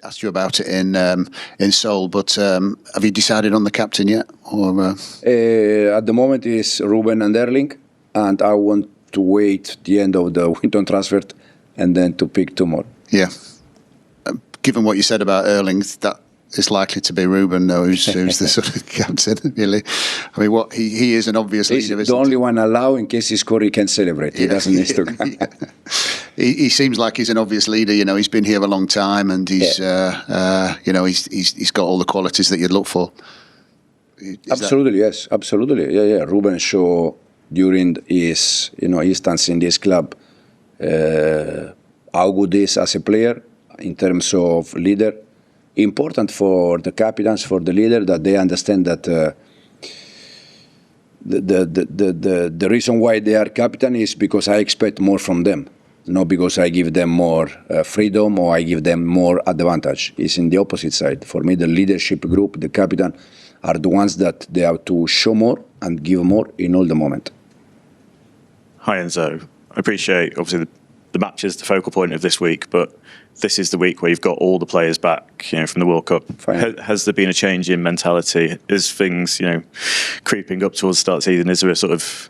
asked you about it in Seoul, but have you decided on the captain yet? Or at the moment it's Ruben and Erling, and I want to wait the end of the winter transfer and then to pick two more. Yeah. Given what you said about Erling, that is likely to be Ruben, though, who's the sort of captain, really. I mean, he is an obvious leader. He's the only one allowed in case he scores, he can celebrate. He doesn't need to. He seems like he's an obvious leader. You know, he's been here a long time, and he's he's got all the qualities that you'd look for. Absolutely, yes, absolutely, yeah. Ruben showed during his instance in this club how good he is as a player in terms of leader. Important for the captains, for the leader, that they understand that the reason why they are captain is because I expect more from them, not because I give them more freedom or I give them more advantage. It's in the opposite side. For me, the leadership group, the captain, are the ones that they have to show more and give more in all the moment. Hi Enzo, I appreciate obviously the match is the focal point of this week, but this is the week where you've got all the players back, from the World Cup. Has there been a change in mentality? Is things, creeping up towards the start of the season? Is there a sort of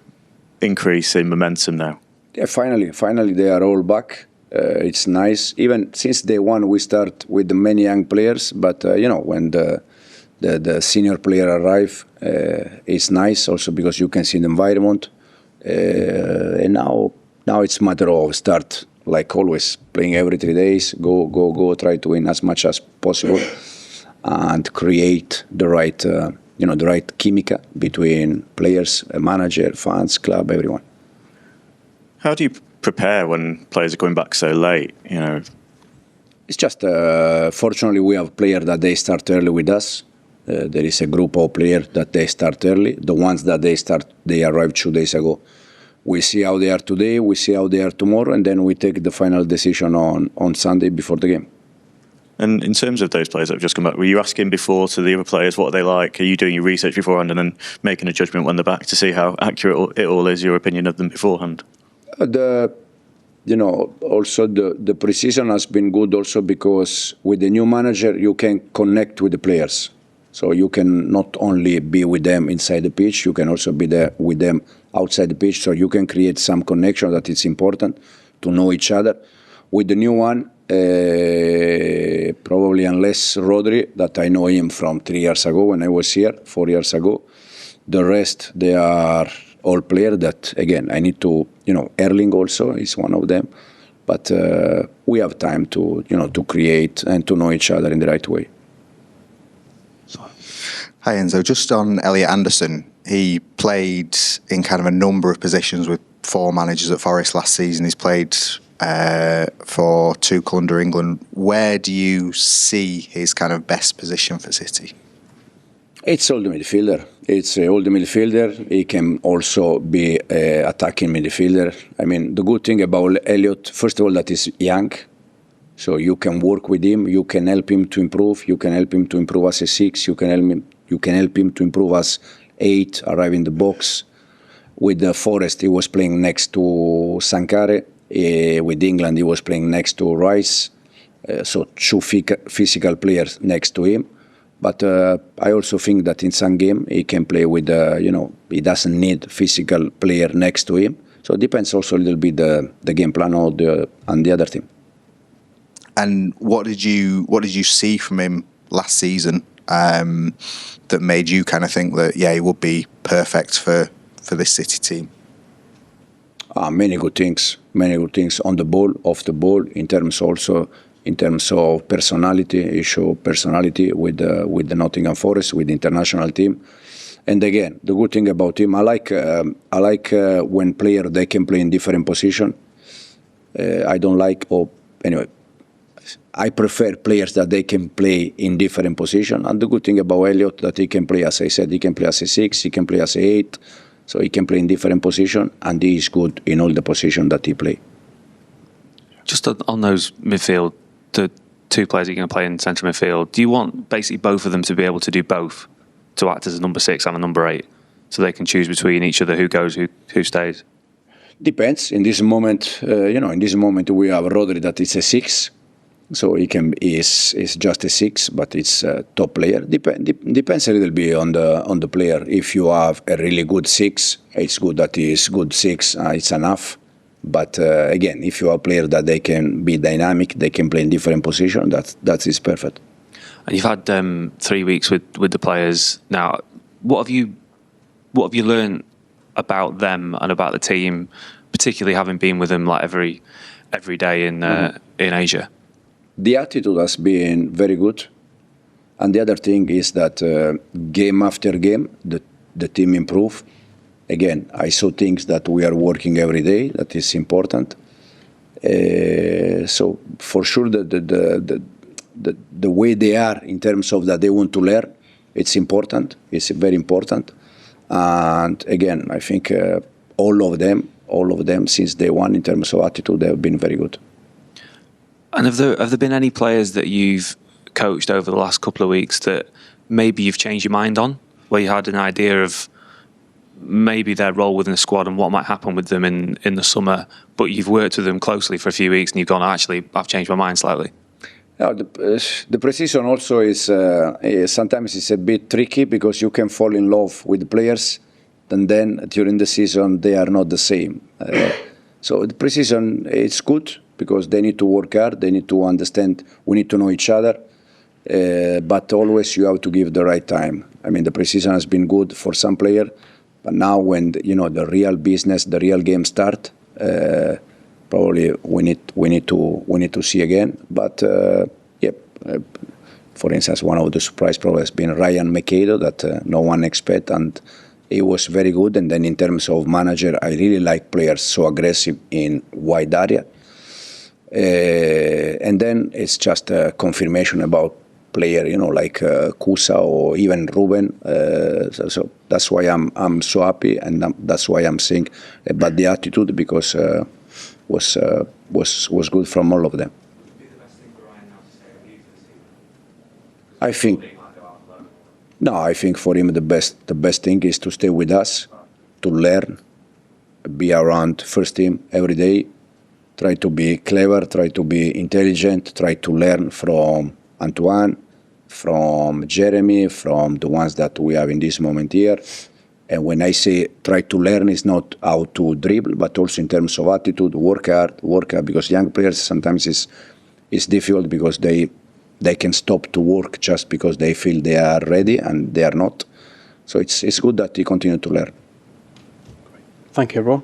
increase in momentum now? Yeah, finally they are all back. It's nice. Even since day one, we start with the many young players, but when the senior player arrive, it's nice also because you can see the environment. And now it's a matter of start, like always, playing every 3 days, go, try to win as much as possible, and create the right, the right chemical between players, manager, fans, club, everyone. How do you prepare when players are coming back so late? It's just fortunately we have players that they start early with us. There is a group of players that they start early. The ones that they arrived 2 days ago. We see how they are today, we see how they are tomorrow, and then we take the final decision on Sunday before the game. And in terms of those players that have just come back, were you asking before to the other players what are they like? Are you doing your research beforehand and then making a judgment when they're back to see how accurate it all is, your opinion of them beforehand? Also the preseason has been good also because with the new manager you can connect with the players. So you can not only be with them inside the pitch, you can also be there with them outside the pitch. So you can create some connection that is important to know each other. With the new one, probably unless Rodri, that I know him from 3 years ago when I was here, 4 years ago. The rest, they are all players that, again, I need to, Erling also is one of them. But we have time to, to create and to know each other in the right way. Hi Enzo, just on Elliot Anderson, he played in kind of a number of positions with 4 managers at Forest last season. He's played for Tuchel under England. Where do you see his kind of best position for City? It's all the midfielder. He can also be attacking midfielder. I mean, the good thing about Elliot, first of all, that he's young. So you can work with him, you can help him to improve, you can help him to improve as a 6, you can help him to improve as 8, arrive in the box. With the Forest, he was playing next to Sankare. With England, he was playing next to Rice. So 2 physical players next to him. But I also think that in some game, he can play with, he doesn't need physical player next to him. So it depends also a little bit the game plan on the other team. And what did you see from him last season that made you kind of think that he would be perfect for this City team? Many good things on the ball, off the ball. In terms of personality, he showed personality with the Nottingham Forest, with the international team. And again, the good thing about him, I like when players they can play in different position. I prefer players that they can play in different position. And the good thing about Elliot that he can play, as I said, he can play as a 6, he can play as a 8, so he can play in different position, and he is good in all the position that he play. Just on those midfield, the 2 players that you're going to play in central midfield, do you want basically both of them to be able to do both, to act as a number 6 and a number 8, so they can choose between each other who goes, who stays? Depends. In this moment, we have Rodri that is a 6. So he is just a 6, but it's a top player. Depends a little bit on the player. If you have a really good 6, it's good that he is good 6. It's enough. But again, if you have a player that they can be dynamic, they can play in different positions, that is perfect. And you've had 3 weeks with the players now. What have you learned about them and about the team, particularly having been with them like every day in Asia? The attitude has been very good, and the other thing is that game after game, the team improve. Again, I saw things that we are working every day. That is important. So for sure, the way they are in terms of that they want to learn, it's important. It's very important. And again, I think all of them since day one in terms of attitude, they have been very good. And have there been any players that you've coached over the last couple of weeks that maybe you've changed your mind on, where you had an idea of maybe their role within the squad and what might happen with them in the summer, but you've worked with them closely for a few weeks and you've gone, actually, I've changed my mind slightly? No, the preseason also is sometimes it's a bit tricky because you can fall in love with the players, and then during the season they are not the same. So the preseason it's good because they need to work hard, they need to understand, we need to know each other, but always you have to give the right time. I mean, the preseason has been good for some players, but now when the real business, the real game start, probably we need to see again. But for instance, one of the surprise probably has been Ryan McAidoo that no one expect, and he was very good. And then in terms of manager, I really like players so aggressive in wide area. And then it's just a confirmation about player, like Kusa or even Ruben. So that's why I'm so happy, and that's why I'm saying about the attitude, because was good from all of them. I think for him the best thing is to stay with us, to learn, be around first team every day, try to be clever, try to be intelligent, try to learn from Antoine, from Jeremy, from the ones that we have in this moment here. And when I say try to learn, it's not how to dribble, but also in terms of attitude, work hard, because young players sometimes it's difficult because they can stop to work just because they feel they are ready and they are not. So it's good that they continue to learn. Thank you, everyone.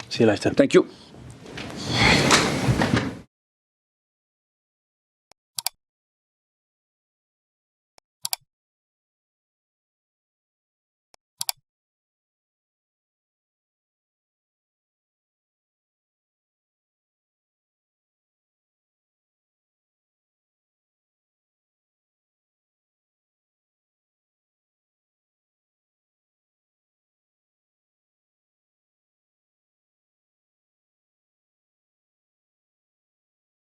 See you later. Thank you.